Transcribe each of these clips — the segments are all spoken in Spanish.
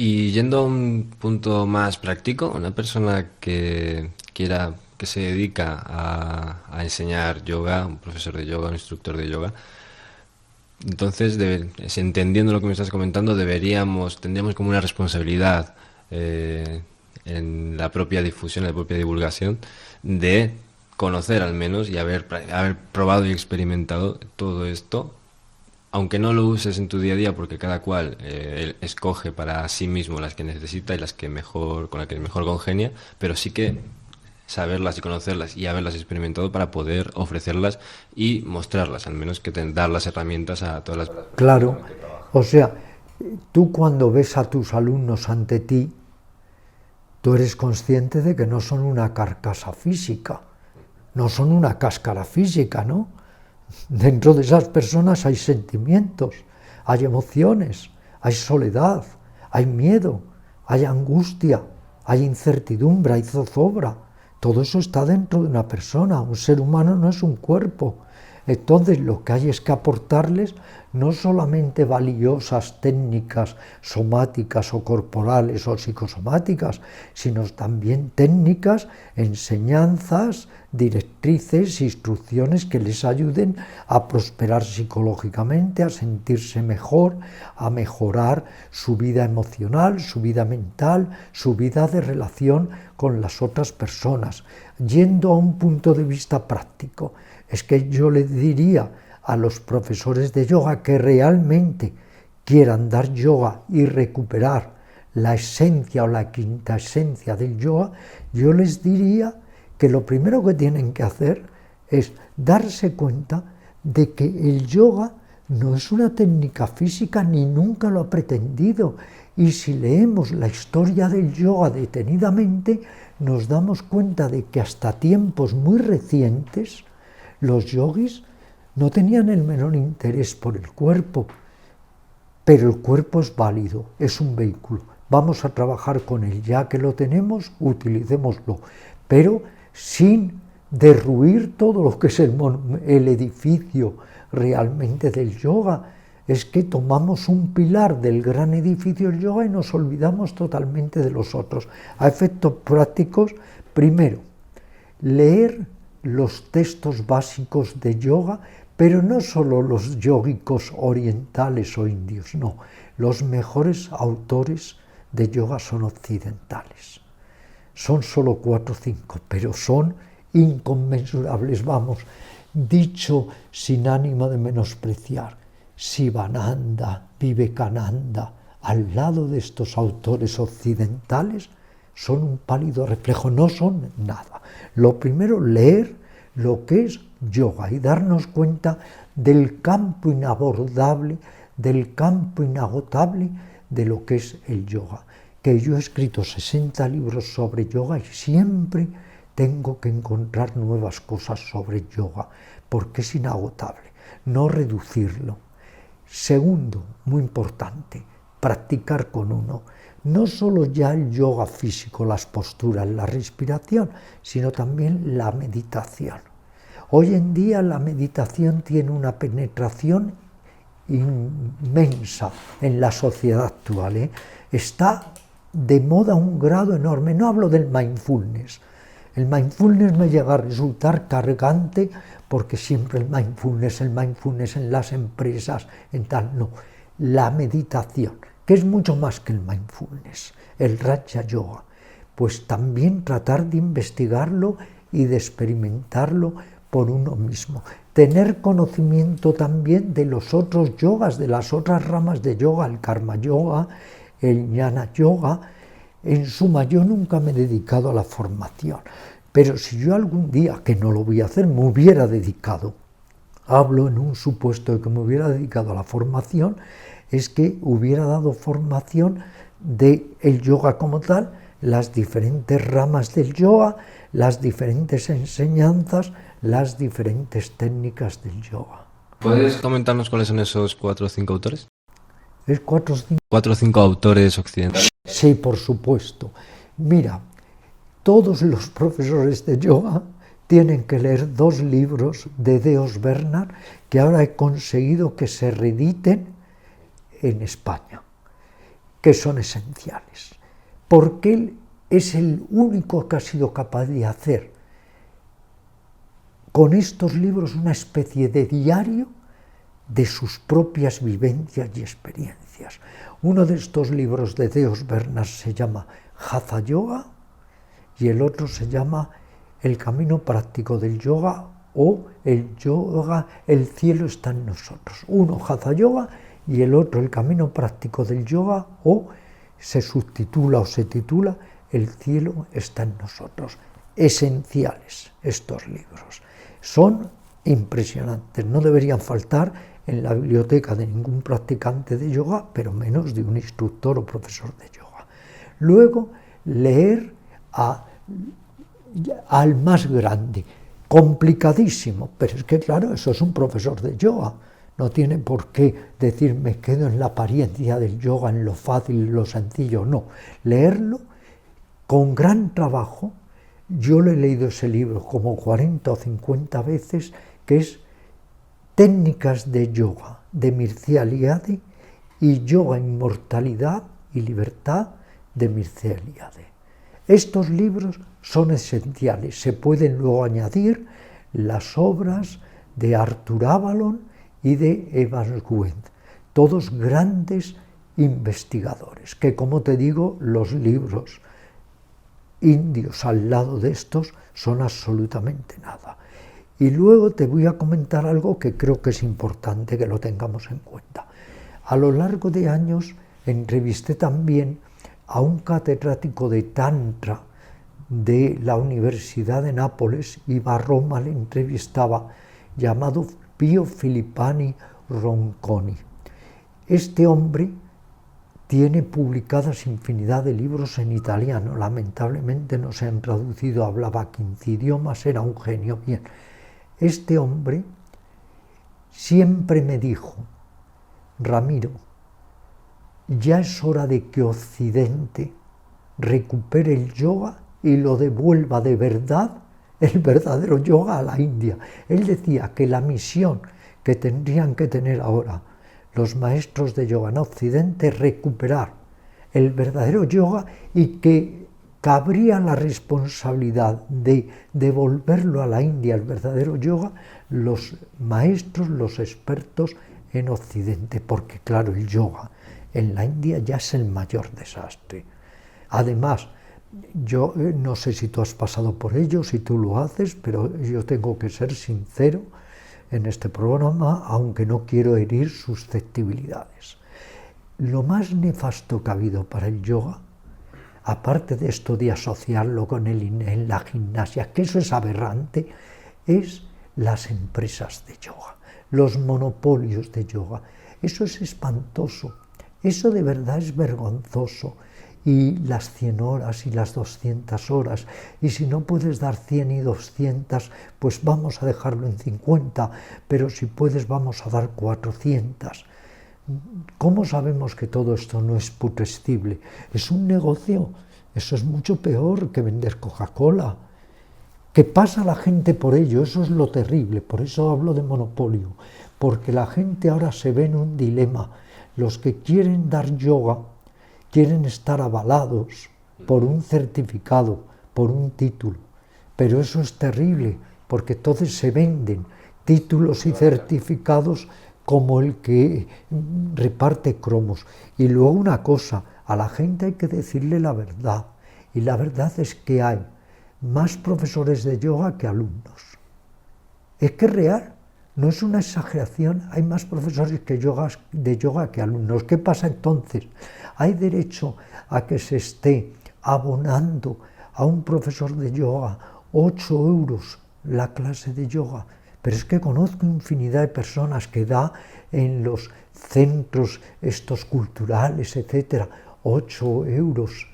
Y yendo a un punto más práctico, una persona que se dedica a enseñar yoga, un profesor de yoga, un instructor de yoga, entonces, entendiendo lo que me estás comentando, tendríamos como una responsabilidad eh, en la propia difusión, en la propia divulgación, de conocer al menos y haber probado y experimentado todo esto, aunque no lo uses en tu día a día, porque cada cual él escoge para sí mismo las que necesita y las que mejor, con las que mejor congenia, pero sí que saberlas y conocerlas y haberlas experimentado para poder ofrecerlas y mostrarlas, al menos dar las herramientas a todas las personas con Claro, las que trabajas. o sea, tú cuando ves a tus alumnos ante ti, tú eres consciente de que no son una carcasa física, no son una cáscara física, ¿no? Dentro de esas personas hay sentimientos, hay emociones, hay soledad, hay miedo, hay angustia, hay incertidumbre, hay zozobra. Todo eso está dentro de una persona. Un ser humano no es un cuerpo. Entonces lo que hay es que aportarles no solamente valiosas técnicas somáticas o corporales o psicosomáticas, sino también técnicas, enseñanzas, directrices, instrucciones que les ayuden a prosperar psicológicamente, a sentirse mejor, a mejorar su vida emocional, su vida mental, su vida de relación con las otras personas. Yendo a un punto de vista práctico, es que yo le diría a los profesores de yoga que realmente quieran dar yoga y recuperar la esencia o la quinta esencia del yoga, yo les diría que lo primero que tienen que hacer es darse cuenta de que el yoga no es una técnica física ni nunca lo ha pretendido. Y si leemos la historia del yoga detenidamente, nos damos cuenta de que hasta tiempos muy recientes los yogis no tenían el menor interés por el cuerpo, pero el cuerpo es válido, es un vehículo. Vamos a trabajar con él, ya que lo tenemos, utilicémoslo, pero sin derruir todo lo que es el edificio realmente del yoga. Es que tomamos un pilar del gran edificio del yoga y nos olvidamos totalmente de los otros. A efectos prácticos, primero, leer los textos básicos de yoga, pero no solo los yógicos orientales o indios, no, los mejores autores de yoga son occidentales. Son solo 4 o 5, pero son inconmensurables, vamos, dicho sin ánimo de menospreciar. Sivananda, Vivekananda, al lado de estos autores occidentales, son un pálido reflejo, no son nada. Lo primero, leer lo que es yoga y darnos cuenta del campo inabordable, del campo inagotable de lo que es el yoga. Que yo he escrito 60 libros sobre yoga y siempre tengo que encontrar nuevas cosas sobre yoga, porque es inagotable, no reducirlo. Segundo, muy importante, practicar con uno. No solo ya el yoga físico, las posturas, la respiración, sino también la meditación. Hoy en día la meditación tiene una penetración inmensa en la sociedad actual. Está de moda a un grado enorme. No hablo del mindfulness. El mindfulness me llega a resultar cargante porque siempre el mindfulness en las empresas, en tal, no. La meditación, que es mucho más que el mindfulness, el Raja Yoga, pues también tratar de investigarlo y de experimentarlo por uno mismo. Tener conocimiento también de los otros yogas, de las otras ramas de yoga, el Karma Yoga, el Jnana Yoga. En suma, yo nunca me he dedicado a la formación, pero si yo algún día, que no lo voy a hacer, me hubiera dedicado, hablo en un supuesto de que me hubiera dedicado a la formación, es que hubiera dado formación del yoga como tal, las diferentes ramas del yoga, las diferentes enseñanzas, las diferentes técnicas del yoga. ¿Puedes comentarnos cuáles son esos cuatro o cinco autores? Es cuatro, Cuatro o cinco autores occidentales. sí, por supuesto. Mira, todos los profesores de yoga tienen que leer 2 libros de Deos Bernard que ahora he conseguido que se reediten en España. que son esenciales, porque él es el único que ha sido capaz de hacer con estos libros una especie de diario de sus propias vivencias y experiencias. Uno de estos libros de Deos Bernas se llama Hatha Yoga y el otro se llama El camino práctico del yoga o el yoga, el cielo está en nosotros. Uno Hatha Yoga y el otro el camino práctico del yoga, o se subtitula o se titula El cielo está en nosotros. Esenciales estos libros. Son impresionantes, no deberían faltar en la biblioteca de ningún practicante de yoga, pero menos de un instructor o profesor de yoga. Luego, leer al más grande, complicadísimo, pero es que claro, eso es un profesor de yoga, no tiene por qué decir me quedo en la apariencia del yoga, en lo fácil, en lo sencillo, no, leerlo con gran trabajo. Yo le he leído ese libro como 40 o 50 veces, que es Técnicas de Yoga, de Mircea Eliade, y Yoga, Inmortalidad y Libertad, de Mircea Eliade. Estos libros son esenciales. Se pueden luego añadir las obras de Arthur Avalon y de Evans Wentz, todos grandes investigadores, que como te digo, los libros indios al lado de estos son absolutamente nada. Y luego te voy a comentar algo que creo que es importante que lo tengamos en cuenta. A lo largo de años entrevisté también a un catedrático de Tantra de la Universidad de Nápoles, iba a Roma, le entrevistaba, llamado Pio Filippani Ronconi. Este hombre tiene publicadas infinidad de libros en italiano, lamentablemente no se han traducido, hablaba 15 idiomas, era un genio. Bien, este hombre siempre me dijo, Ramiro, ya es hora de que Occidente recupere el yoga y lo devuelva de verdad, el verdadero yoga, a la India. Él decía que la misión que tendrían que tener ahora los maestros de yoga en Occidente es recuperar el verdadero yoga, y que cabría la responsabilidad de devolverlo a la India, el verdadero yoga, los maestros, los expertos en Occidente, porque claro, el yoga en la India ya es el mayor desastre. Además, yo no sé si tú has pasado por ello, si tú lo haces, pero yo tengo que ser sincero en este programa, aunque no quiero herir susceptibilidades. Lo más nefasto que ha habido para el yoga, aparte de esto de asociarlo con en la gimnasia, que eso es aberrante, es las empresas de yoga, los monopolios de yoga. Eso es espantoso, eso de verdad es vergonzoso. Y las 100 horas y las 200 horas, y si no puedes dar 100 y 200, pues vamos a dejarlo en 50, pero si puedes vamos a dar 400. ¿Cómo sabemos que todo esto no es putrescible? Es un negocio, eso es mucho peor que vender Coca-Cola. ¿Qué pasa la gente por ello? Eso es lo terrible, por eso hablo de monopolio, porque la gente ahora se ve en un dilema. Los que quieren dar yoga quieren estar avalados por un certificado, por un título, pero eso es terrible, porque entonces se venden títulos y certificados como el que reparte cromos. Y luego una cosa, a la gente hay que decirle la verdad, y la verdad es que hay más profesores de yoga que alumnos. Es que es real, no es una exageración, hay más profesores de yoga que alumnos. ¿Qué pasa entonces? ¿Hay derecho a que se esté abonando a un profesor de yoga 8 euros la clase de yoga? Pero es que conozco infinidad de personas que da en los centros estos culturales, etcétera, 8 euros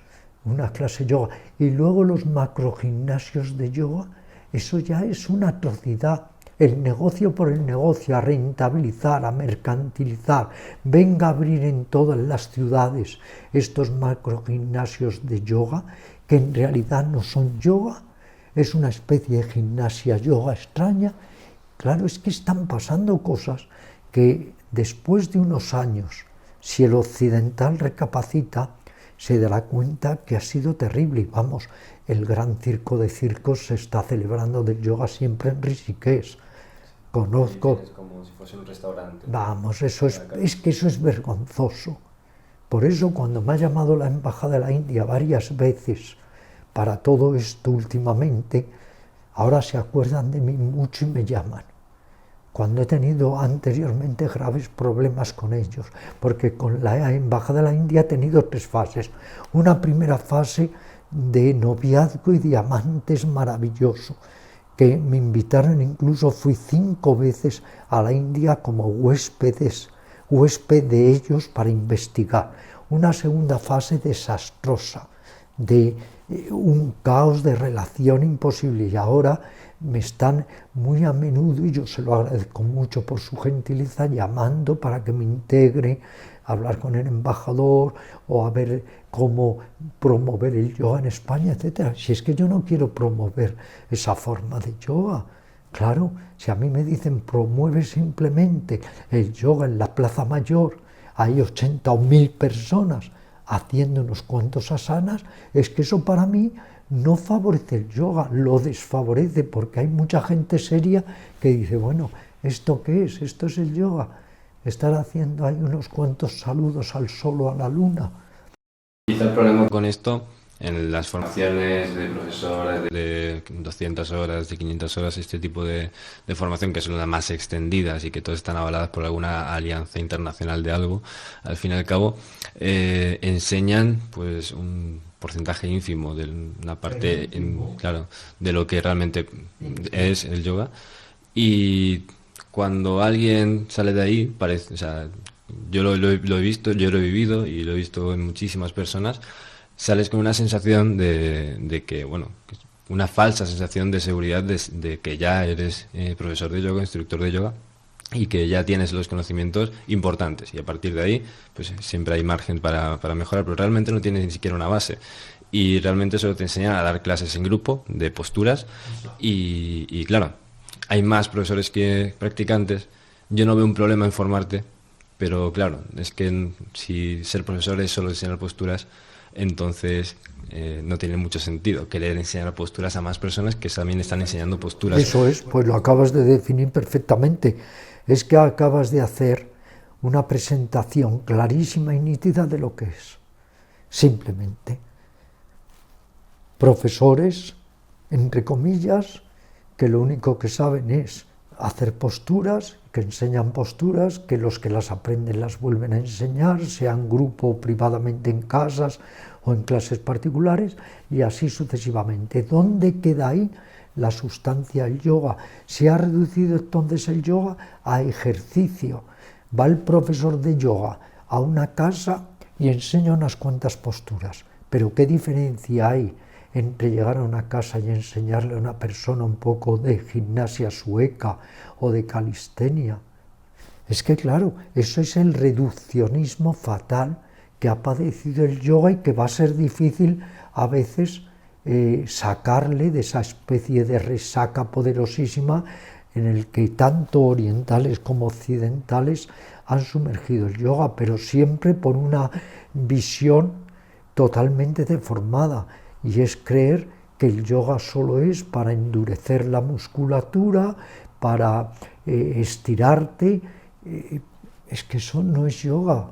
una clase de yoga. Y luego los macrogimnasios de yoga, eso ya es una atrocidad. El negocio por el negocio, a rentabilizar, a mercantilizar. Venga a abrir en todas las ciudades estos macrogimnasios de yoga, que en realidad no son yoga, es una especie de gimnasia yoga extraña. Claro, es que están pasando cosas que después de unos años Si el occidental recapacita, se dará cuenta que ha sido terrible. Vamos, el gran circo de circos se está celebrando del yoga siempre en Rishikesh. Conozco... Es como si fuese un restaurante. Vamos, es que eso es vergonzoso. Por eso cuando me ha llamado la Embajada de la India varias veces para todo esto últimamente, ahora se acuerdan de mí mucho y me llaman. Cuando he tenido anteriormente graves problemas con ellos, porque con la Embajada de la India he tenido 3 fases. Una primera fase de noviazgo y diamantes maravilloso, que me invitaron, incluso fui 5 veces a la India como huésped de ellos para investigar. Una segunda fase desastrosa, de un caos de relación imposible, y ahora me están muy a menudo, y yo se lo agradezco mucho por su gentileza, llamando para que me integre, a hablar con el embajador o a ver cómo promover el yoga en España, etc. Si es que yo no quiero promover esa forma de yoga. Claro, si a mí me dicen promueve simplemente el yoga en la Plaza Mayor, hay 80 o 1000 personas haciendo unos cuantos asanas, es que eso para mí no favorece el yoga, lo desfavorece, porque hay mucha gente seria que dice, bueno, ¿esto qué es? ¿Esto es el yoga? Estar haciendo ahí unos cuantos saludos al sol o a la luna. Quizá el problema con esto, en las formaciones de profesores de 200 horas, de 500 horas, este tipo de formación, que son las más extendidas y que todas están avaladas por alguna alianza internacional de algo, al fin y al cabo, enseñan pues un porcentaje ínfimo de una parte, claro, de lo que realmente es el yoga. Y cuando alguien sale de ahí, parece, o sea, yo lo he visto, yo lo he vivido y lo he visto en muchísimas personas, sales con una sensación de que, bueno, una falsa sensación de seguridad de que ya eres profesor de yoga, instructor de yoga, y que ya tienes los conocimientos importantes, y a partir de ahí pues siempre hay margen para mejorar, pero realmente no tienes ni siquiera una base, y realmente solo te enseñan a dar clases en grupo de posturas, y claro, hay más profesores que practicantes. Yo no veo un problema en formarte, pero claro, es que si ser profesor es solo enseñar posturas, entonces no tiene mucho sentido querer enseñar posturas a más personas que también están enseñando posturas. Eso es, pues lo acabas de definir perfectamente. Es que acabas de hacer una presentación clarísima y nítida de lo que es. Simplemente profesores, entre comillas, que lo único que saben es hacer posturas, que enseñan posturas, que los que las aprenden las vuelven a enseñar, sean grupo o privadamente en casas o en clases particulares, y así sucesivamente. ¿Dónde queda ahí la sustancia del yoga? Se ha reducido entonces el yoga a ejercicio. Va el profesor de yoga a una casa y enseña unas cuantas posturas. Pero ¿qué diferencia hay entre llegar a una casa y enseñarle a una persona un poco de gimnasia sueca o de calistenia? Es que claro, eso es el reduccionismo fatal que ha padecido el yoga y que va a ser difícil a veces sacarle de esa especie de resaca poderosísima en el que tanto orientales como occidentales han sumergido el yoga, pero siempre por una visión totalmente deformada, y es creer que el yoga solo es para endurecer la musculatura, para estirarte. Es que eso no es yoga.